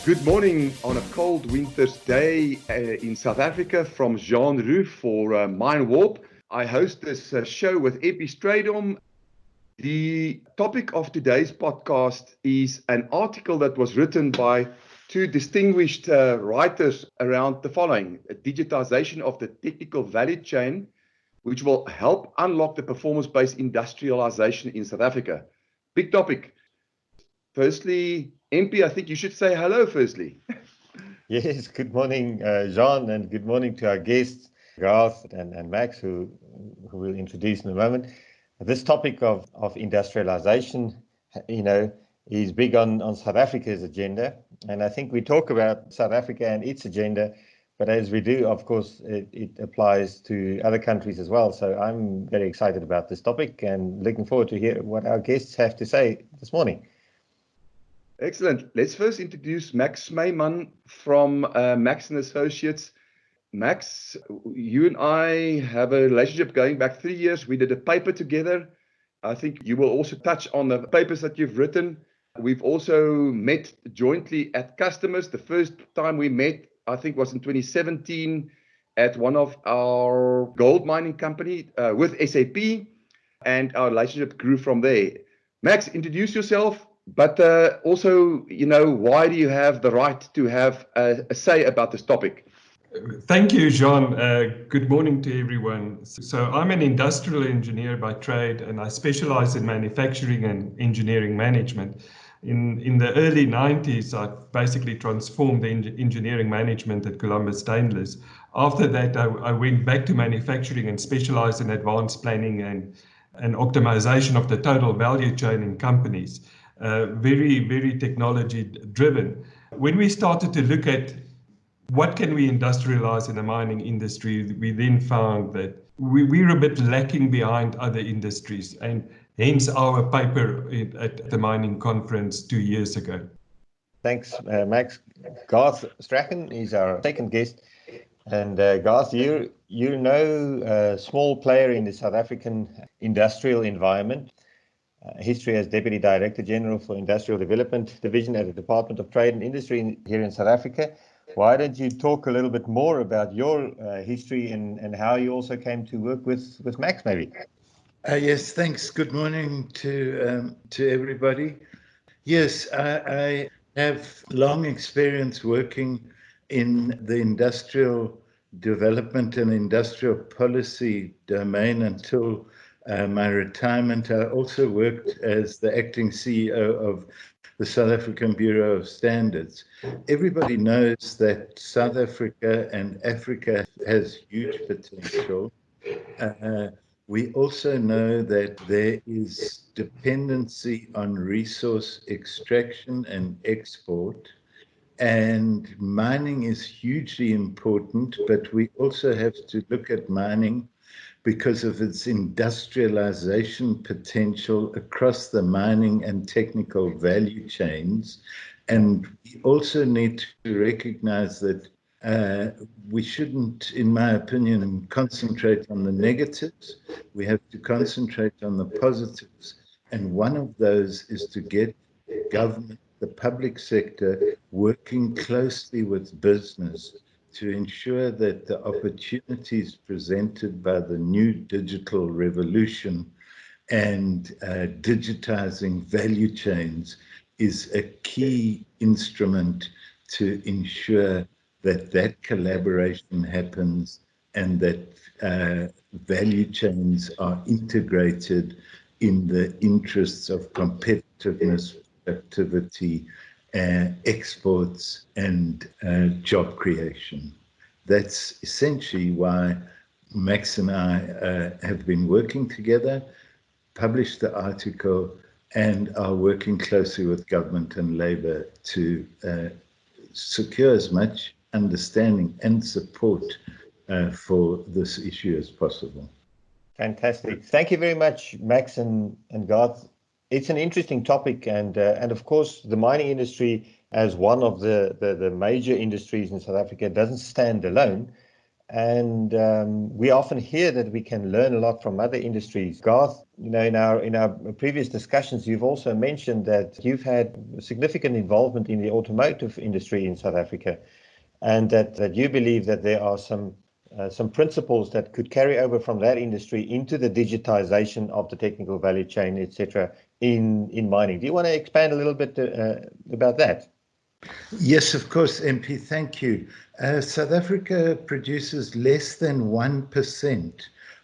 Good morning on a cold winter's day in South Africa from Jean Roux for Mine Warp. I host this show with Epi Stradom. The topic of today's podcast is an article that was written by two distinguished writers around the following: digitization of the technical value chain, which will help unlock the performance-based industrialization in South Africa. Big topic. Firstly, MP, I think you should say hello firstly. Yes, good morning, Jean, and good morning to our guests, Garth and Max, who we'll introduce in a moment. This topic of industrialization, is big on South Africa's agenda. And I think we talk about South Africa and its agenda, but as we do, of course, it applies to other countries as well. So I'm very excited about this topic and looking forward to hear what our guests have to say this morning. Excellent. Let's first introduce Max Snyman from Max & Associates. Max, you and I have a relationship going back 3 years. We did a paper together. I think you will also touch on the papers that you've written. We've also met jointly at customers. The first time we met, I think, was in 2017 at one of our gold mining company with SAP, and our relationship grew from there. Max, introduce yourself. But also, why do you have the right to have a say about this topic? Thank you, Jean. Good morning to everyone. So I'm an industrial engineer by trade, and I specialize in manufacturing and engineering management. In the early 90s, I basically transformed the engineering management at Columbus Stainless. After that, I went back to manufacturing and specialized in advanced planning and optimization of the total value chain in companies. Very, very technology driven. When we started to look at what can we industrialize in the mining industry, we then found that we're a bit lacking behind other industries, and hence our paper at the mining conference 2 years ago. Thanks, Max. Garth Strachan is our second guest. And Garth, you're no small player in the South African industrial environment. History as Deputy Director General for Industrial Development Division at the Department of Trade and Industry here in South Africa. Why don't you talk a little bit more about your history and how you also came to work with Max, maybe? Yes, thanks. Good morning to everybody. Yes, I have long experience working in the industrial development and industrial policy domain until my retirement. I also worked as the acting CEO of the South African Bureau of Standards. Everybody knows that South Africa and Africa has huge potential. We also know that there is dependency on resource extraction and export. And mining is hugely important, but we also have to look at mining because of its industrialization potential across the mining and technical value chains. And we also need to recognize that we shouldn't, in my opinion, concentrate on the negatives. We have to concentrate on the positives. And one of those is to get government, the public sector, working closely with business to ensure that the opportunities presented by the new digital revolution and digitizing value chains is a key instrument to ensure that collaboration happens and that value chains are integrated in the interests of competitiveness, activity, exports, and job creation. That's essentially why Max and I have been working together, published the article, and are working closely with government and labor to secure as much understanding and support for this issue as possible. Fantastic. Thank you very much, Max and Garth. It's an interesting topic, and of course, the mining industry, as one of the major industries in South Africa, doesn't stand alone. And we often hear that we can learn a lot from other industries. Garth, in our previous discussions, you've also mentioned that you've had significant involvement in the automotive industry in South Africa, and that you believe that there are some principles that could carry over from that industry into the digitization of the technical value chain, etc., in mining. Do you want to expand a little bit about that? Yes, of course, MP. Thank you. South Africa produces less than 1%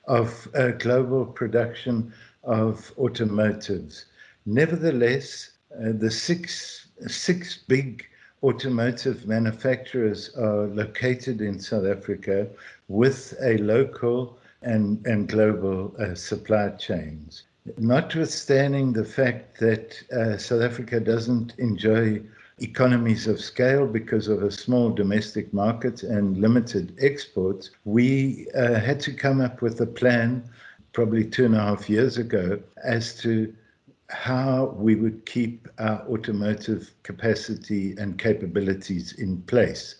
of global production of automotives. Nevertheless, the six big automotive manufacturers are located in South Africa with a local and global supply chains. Notwithstanding the fact that South Africa doesn't enjoy economies of scale because of a small domestic market and limited exports, we had to come up with a plan probably 2.5 years ago as to how we would keep our automotive capacity and capabilities in place.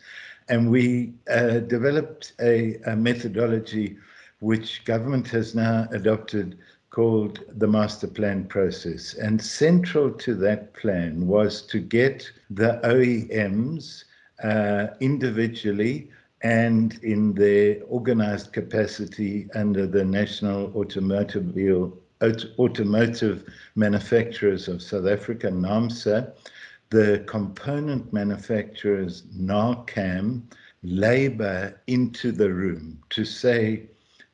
And we developed a methodology which government has now adopted called the master plan process. And central to that plan was to get the OEMs individually and in their organized capacity under the National Automotive Manufacturers of South Africa, NAAMSA, the component manufacturers, NARCAM, labor into the room to say,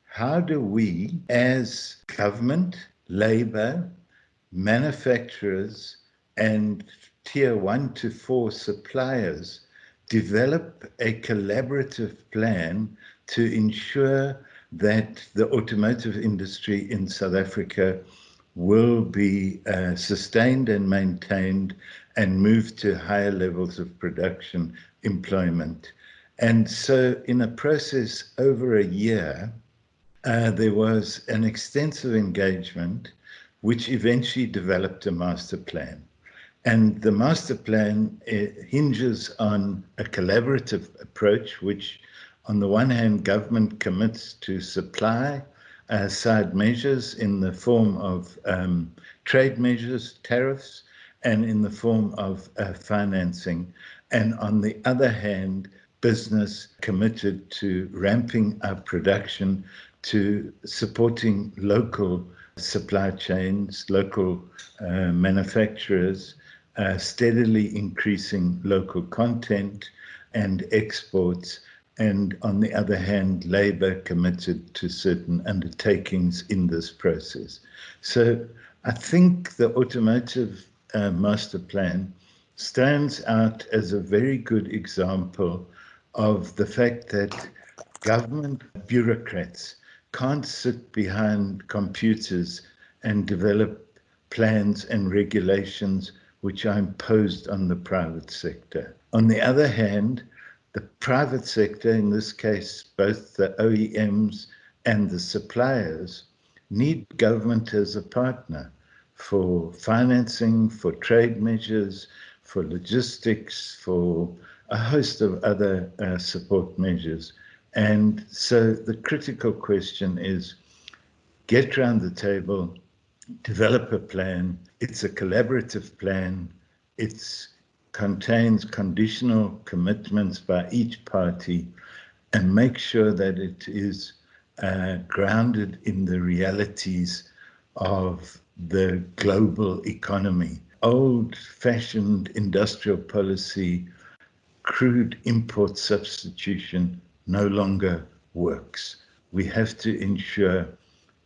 how do we, as government, labor, manufacturers, and tier 1 to 4 suppliers develop a collaborative plan to ensure that the automotive industry in South Africa will be sustained and maintained and move to higher levels of production, employment. And so in a process over a year, there was an extensive engagement which eventually developed a master plan. And the master plan hinges on a collaborative approach, which on the one hand, government commits to supply side measures in the form of trade measures, tariffs, and in the form of financing. And on the other hand, business committed to ramping up production, to supporting local supply chains, local manufacturers, steadily increasing local content and exports, and on the other hand, labor committed to certain undertakings in this process. So I think the automotive master plan stands out as a very good example of the fact that government bureaucrats can't sit behind computers and develop plans and regulations which are imposed on the private sector. On the other hand, the private sector, in this case, both the OEMs and the suppliers, need government as a partner for financing, for trade measures, for logistics, for a host of other support measures. And so the critical question is, get around the table, develop a plan. It's a collaborative plan. It contains conditional commitments by each party, and make sure that it is grounded in the realities of the global economy. Old-fashioned industrial policy, crude import substitution no longer works. We have to ensure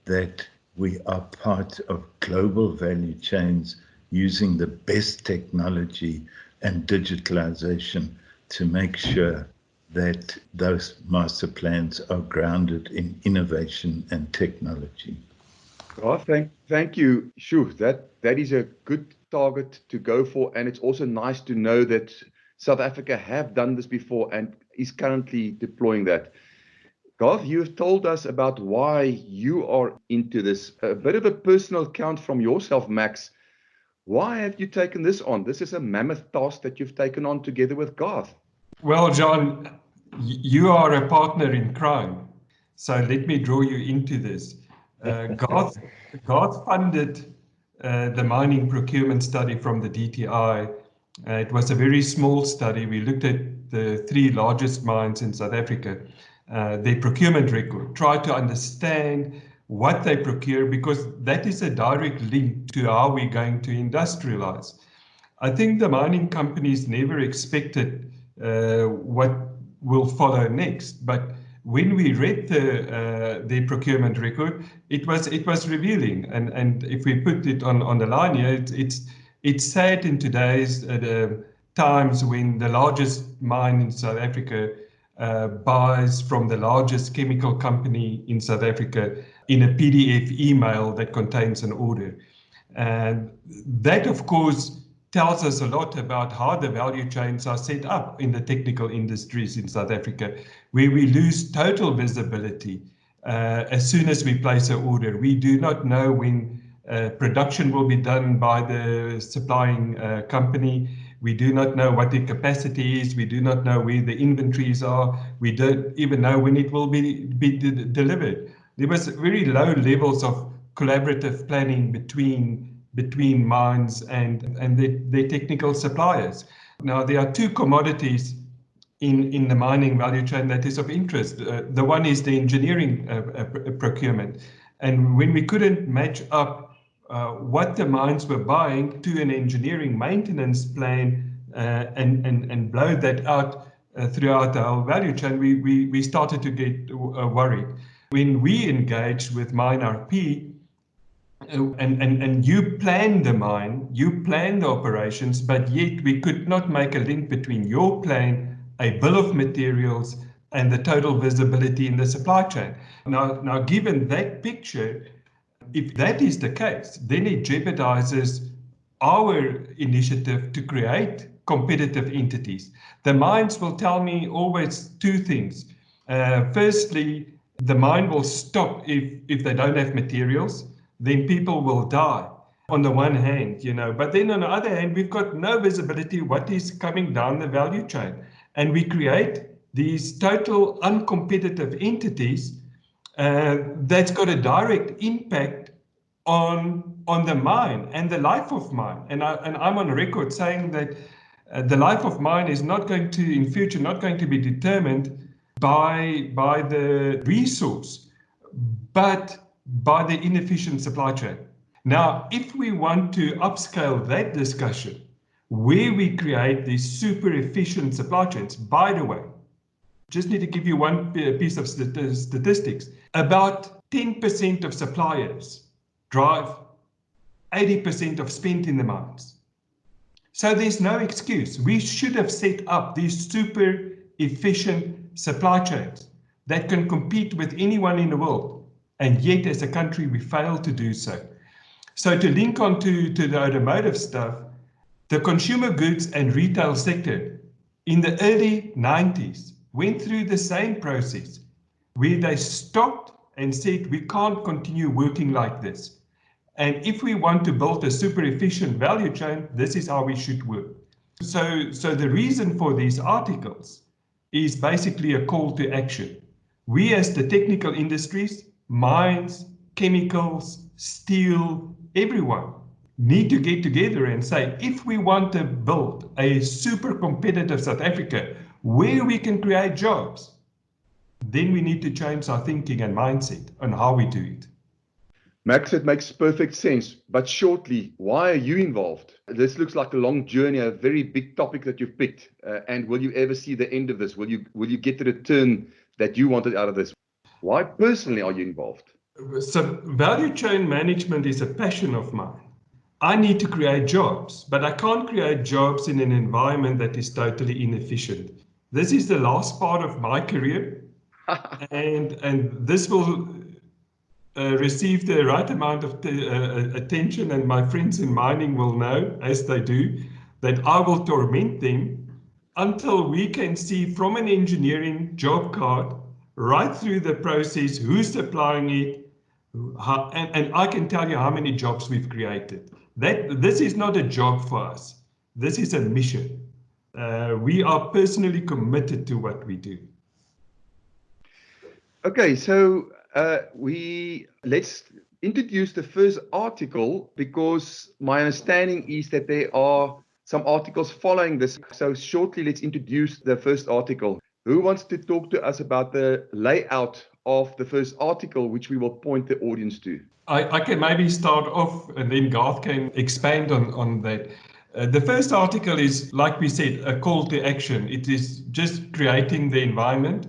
that we are part of global value chains using the best technology and digitalization to make sure that those master plans are grounded in innovation and technology. Oh, thank you. Sure, that is a good target to go for, and it's also nice to know that South Africa have done this before and is currently deploying that. Garth, you've told us about why you are into this. A bit of a personal account from yourself, Max. Why have you taken this on? This is a mammoth task that you've taken on together with Garth. Well, John, You are a partner in crime. So let me draw you into this. Garth funded the mining procurement study from the DTI. It was a very small study. We looked at the 3 largest mines in South Africa, their procurement record, tried to understand what they procure, because that is a direct link to how we're going to industrialize. I think the mining companies never expected what will follow next, but when we read the procurement record, it was revealing, and if we put it on the line here, it's sad in today's times when the largest mine in South Africa buys from the largest chemical company in South Africa in a PDF email that contains an order. And that, of course, tells us a lot about how the value chains are set up in the technical industries in South Africa, where we lose total visibility as soon as we place an order. We do not know when production will be done by the supplying company. We do not know what the capacity is. We do not know where the inventories are. We don't even know when it will be delivered. There was very low levels of collaborative planning between mines and their technical suppliers. Now, there are 2 commodities in the mining value chain that is of interest. The one is the engineering procurement. And when we couldn't match up what the mines were buying to an engineering maintenance plan and blow that out throughout the whole value chain, we started to get worried. When we engaged with MineRP, and you plan the mine, you plan the operations, but yet we could not make a link between your plan, a bill of materials, and the total visibility in the supply chain. Now, given that picture, if that is the case, then it jeopardizes our initiative to create competitive entities. The mines will tell me always 2 things. Firstly, the mine will stop if they don't have materials. Then people will die on the one hand, but then on the other hand, we've got no visibility what is coming down the value chain. And we create these total uncompetitive entities that's got a direct impact on the mine and the life of mine. And I'm on record saying that the life of mine is not going to, in future, not going to be determined by the resource, but by the inefficient supply chain. Now, if we want to upscale that discussion, where we create these super efficient supply chains, by the way, just need to give you one piece of statistics. About 10% of suppliers drive 80% of spend in the mines. So there's no excuse. We should have set up these super efficient supply chains that can compete with anyone in the world. And yet, as a country, we fail to do so. So to link on to the automotive stuff, the consumer goods and retail sector in the early 90s went through the same process where they stopped and said, we can't continue working like this. And if we want to build a super efficient value chain, this is how we should work. So the reason for these articles is basically a call to action. We as the technical industries, mines, chemicals, steel, everyone need to get together and say, if we want to build a super competitive South Africa where we can create jobs, then we need to change our thinking and mindset on how we do it. Max, it makes perfect sense. But shortly, why are you involved? This looks like a long journey, a very big topic that you've picked. And will you ever see the end of this? Will you get the return that you wanted out of this? Why personally are you involved? So value chain management is a passion of mine. I need to create jobs, but I can't create jobs in an environment that is totally inefficient. This is the last part of my career, and this will receive the right amount of attention, and my friends in mining will know, as they do, that I will torment them until we can see from an engineering job card right through the process who's supplying it, and I can tell you how many jobs we've created. This is not a job for us. This is a mission. We are personally committed to what we do. Okay, so let's introduce the first article because my understanding is that there are some articles following this. So shortly, let's introduce the first article. Who wants to talk to us about the layout of the first article, which we will point the audience to? I can maybe start off and then Garth can expand on that. The first article is, like we said, a call to action. It is just creating the environment.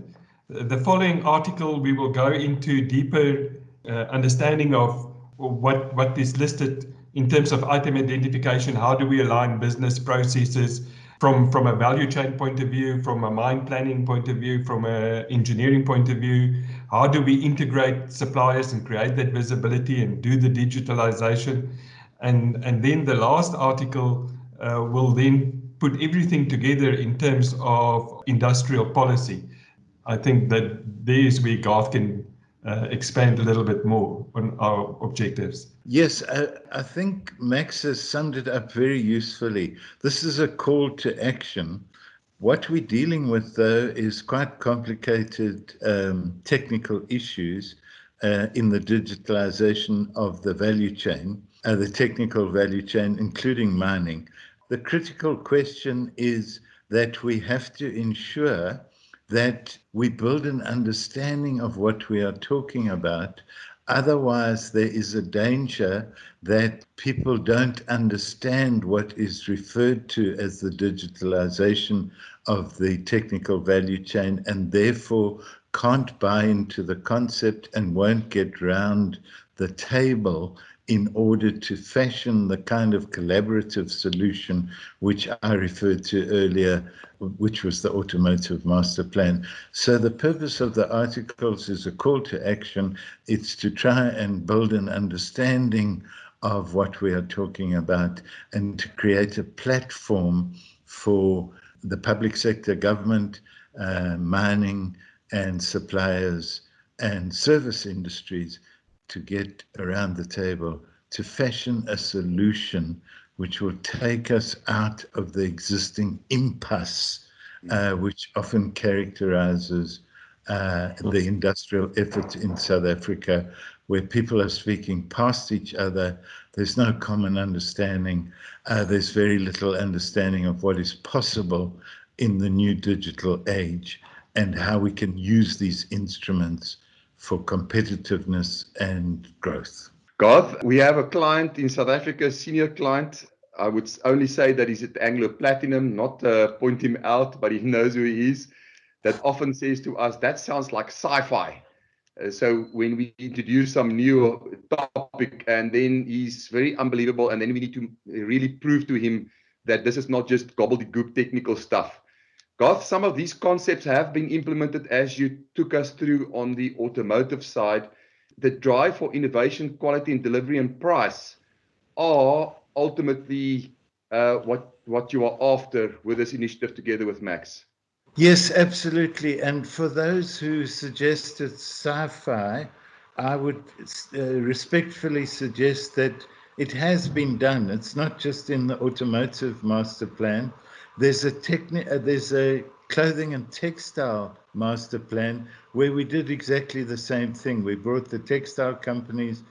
The following article, we will go into deeper understanding of what is listed in terms of item identification. How do we align business processes from a value chain point of view, from a mine planning point of view, from an engineering point of view? How do we integrate suppliers and create that visibility and do the digitalization? And then the last article will then put everything together in terms of industrial policy. I think that there's where Garth can expand a little bit more on our objectives. Yes, I think Max has summed it up very usefully. This is a call to action. What we're dealing with, though, is quite complicated technical issues in the digitalization of the value chain, the technical value chain, including mining. The critical question is that we have to ensure that we build an understanding of what we are talking about. Otherwise, there is a danger that people don't understand what is referred to as the digitalization of the technical value chain and therefore can't buy into the concept and won't get round the table in order to fashion the kind of collaborative solution which I referred to earlier, which was the Automotive Master Plan. So the purpose of the articles is a call to action. It's to try and build an understanding of what we are talking about and to create a platform for the public sector, government, mining and suppliers and service industries to get around the table to fashion a solution which will take us out of the existing impasse, which often characterizes the industrial effort in South Africa, where people are speaking past each other. There's no common understanding. There's very little understanding of what is possible in the new digital age and how we can use these instruments for competitiveness and growth. Garth, we have a client in South Africa, a senior client. I would only say that he's at Anglo Platinum, not point him out, but he knows who he is, that often says to us, that sounds like sci-fi. So when we introduce some new topic and then he's very unbelievable and then we need to really prove to him that this is not just gobbledygook technical stuff. Garth, some of these concepts have been implemented as you took us through on the automotive side. The drive for innovation, quality and delivery and price are ultimately what you are after with this initiative together with Max. Yes, absolutely. And for those who suggested sci-fi, I would respectfully suggest that it has been done. It's not just in the Automotive Master Plan. There's a clothing and textile master plan where we did exactly the same thing. We brought the textile companies,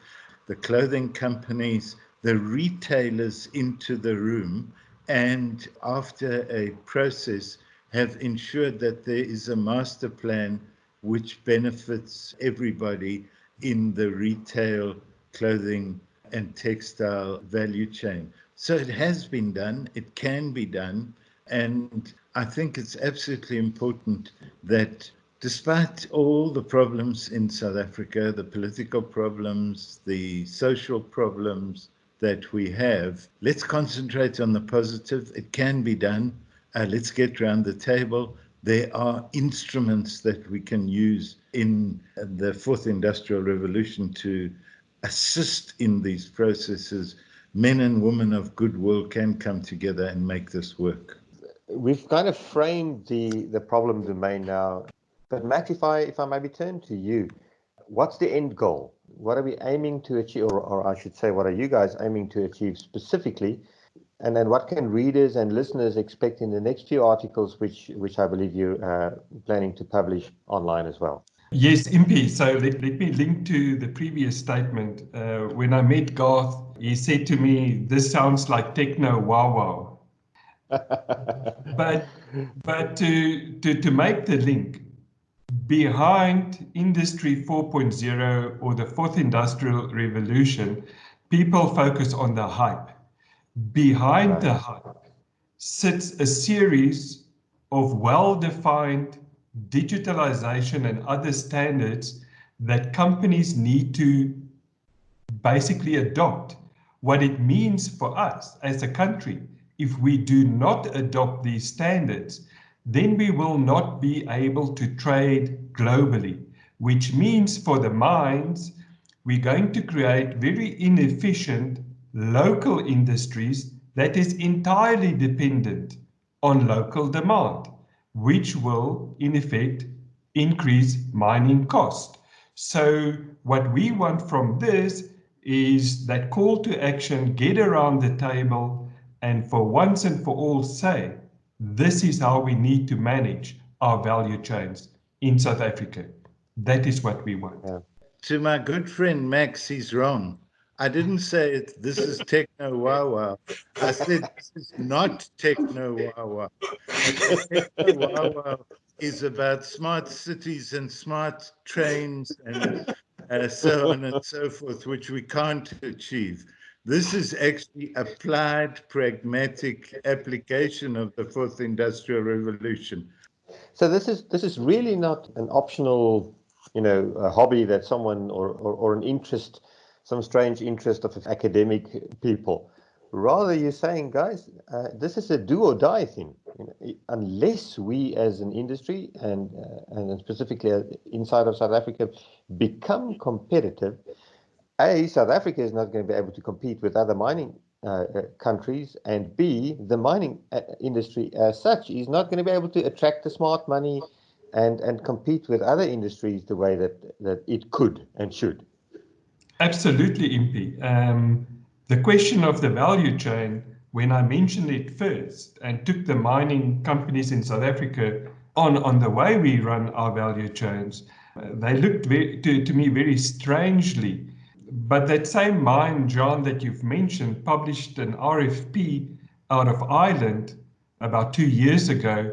the clothing companies, the retailers into the room, and after a process have ensured that there is a master plan which benefits everybody in the retail, clothing and textile value chain. So it has been done, it can be done, and I think it's absolutely important that despite all the problems in South Africa, the political problems, the social problems that we have, let's concentrate on the positive. It can be done. Let's get around the table. There are instruments that we can use in the fourth industrial revolution to assist in these processes. Men and women of goodwill can come together and make this work. We've kind of framed the problem domain now, but Max, if I maybe turn to you, what's the end goal? What are we aiming to achieve, or I should say, what are you guys aiming to achieve specifically? And then what can readers and listeners expect in the next few articles, which I believe you're planning to publish online as well? Yes, Impy. So let me link to the previous statement. When I met Garth, he said to me, "This sounds like techno wow wow." But to make the link, behind Industry 4.0 or the fourth industrial revolution, people focus on the hype. Behind the hype sits a series of well-defined digitalization and other standards that companies need to basically adopt. What it means for us as a country, if we do not adopt these standards, then we will not be able to trade globally, which means for the mines, we're going to create very inefficient local industries that is entirely dependent on local demand, which will, in effect, increase mining cost. So what we want from this is that call to action, get around the table, and for once and for all say, this is how we need to manage our value chains in South Africa. That is what we want. Yeah. To my good friend Max, he's wrong. I didn't say this is techno wow wow. I said this is not techno wow wow. Techno wow wow is about smart cities and smart trains and so on and so forth, which we can't achieve. This is actually applied, pragmatic application of the fourth industrial revolution. So this is really not an optional, a hobby that someone or an interest, some strange interest of academic people. Rather, you're saying, guys, this is a do or die thing. Unless we, as an industry and specifically inside of South Africa, become competitive, South Africa is not going to be able to compete with other mining countries, and B, the mining industry as such is not going to be able to attract the smart money and compete with other industries the way that it could and should. Absolutely, Impy. The question of the value chain, when I mentioned it first and took the mining companies in South Africa on the way we run our value chains, they looked to me very strangely. But that same mine, John, that you've mentioned, published an RFP out of Ireland about 2 years ago,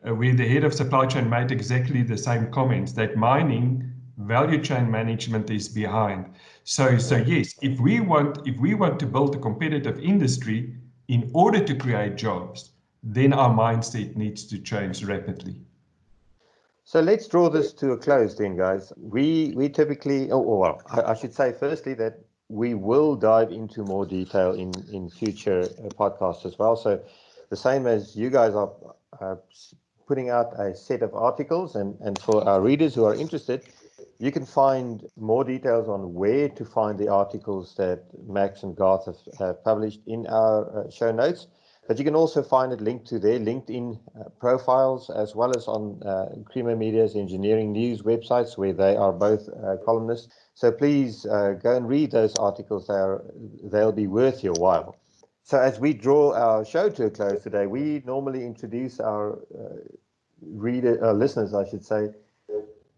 where the head of supply chain made exactly the same comments, that mining value chain management is behind. So yes, if we want to build a competitive industry in order to create jobs, then our mindset needs to change rapidly. So let's draw this to a close then, guys. We typically, I should say firstly that we will dive into more detail in future podcasts as well. So the same as you guys are putting out a set of articles, and for our readers who are interested, you can find more details on where to find the articles that Max and Garth have published in our show notes. But you can also find it linked to their LinkedIn profiles, as well as on Creamer Media's engineering news websites, where they are both columnists. So please go and read those articles. They'll be worth your while. So as we draw our show to a close today, we normally introduce our listeners, I should say,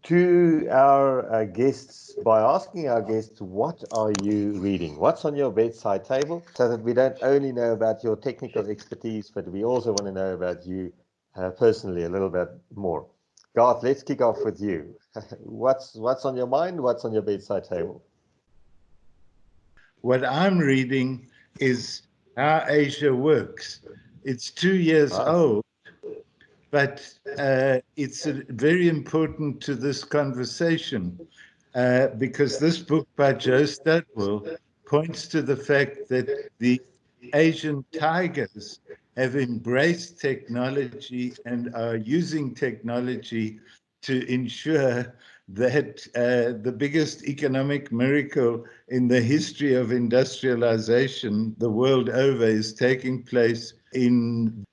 to our guests by asking our guests, what are you reading? What's on your bedside table? So that we don't only know about your technical expertise, but we also want to know about you personally a little bit more. Garth, let's kick off with you. What's on your mind? What's on your bedside table? What I'm reading is How Asia Works. It's 2 years old, but it's very important to this conversation because this book by Joe Studwell points to the fact that the Asian tigers have embraced technology and are using technology to ensure that the biggest economic miracle in the history of industrialization the world over is taking place in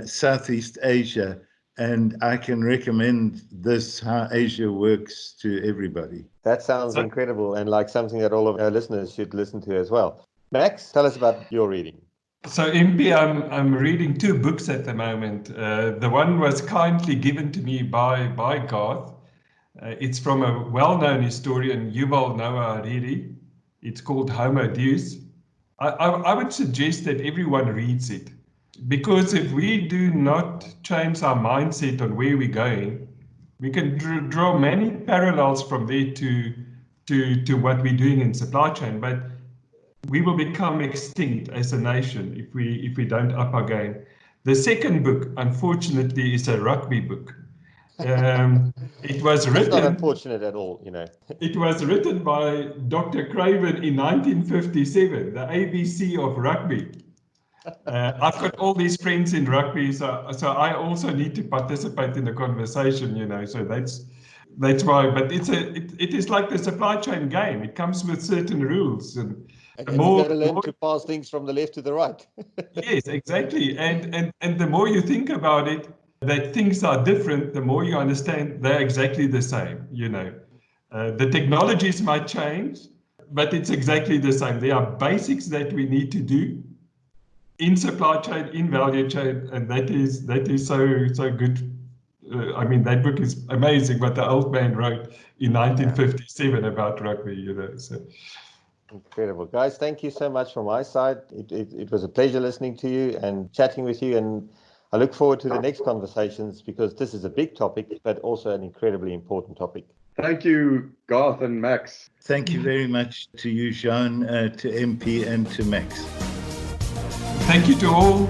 Southeast Asia. And I can recommend this, How Asia Works, to everybody. That sounds incredible and like something that all of our listeners should listen to as well. Max, tell us about your reading. So, Impy, I'm reading 2 books at the moment. The one was kindly given to me by Garth, It's from a well-known historian, Yuval Noah Harari. It's called Homo Deus. I would suggest that everyone reads it, because if we do not change our mindset on where we're going, we can draw many parallels from there to what we're doing in supply chain, but we will become extinct as a nation if we don't up our game. The second book, unfortunately, is a rugby book. It was written. It's not unfortunate at all, you know. It was written by Dr. Craven in 1957, the ABC of rugby. I've got all these friends in rugby, so I also need to participate in the conversation, you know. So that's why. But it is like the supply chain game. It comes with certain rules, and you've got to learn to pass things from the left to the right. Yes, exactly. And the more you think about it, that things are different, the more you understand they're exactly the same, you know. The technologies might change, but it's exactly the same. There are basics that we need to do in supply chain, in value chain, and that is so good. I mean, that book is amazing, what the old man wrote in 1957 about rugby, you know. So. Incredible. Guys, thank you so much from my side. It was a pleasure listening to you and chatting with you, and I look forward to the next conversations, because this is a big topic, but also an incredibly important topic. Thank you, Garth and Max. Thank you very much to you, Jean, to MP, and to Max. Thank you to all.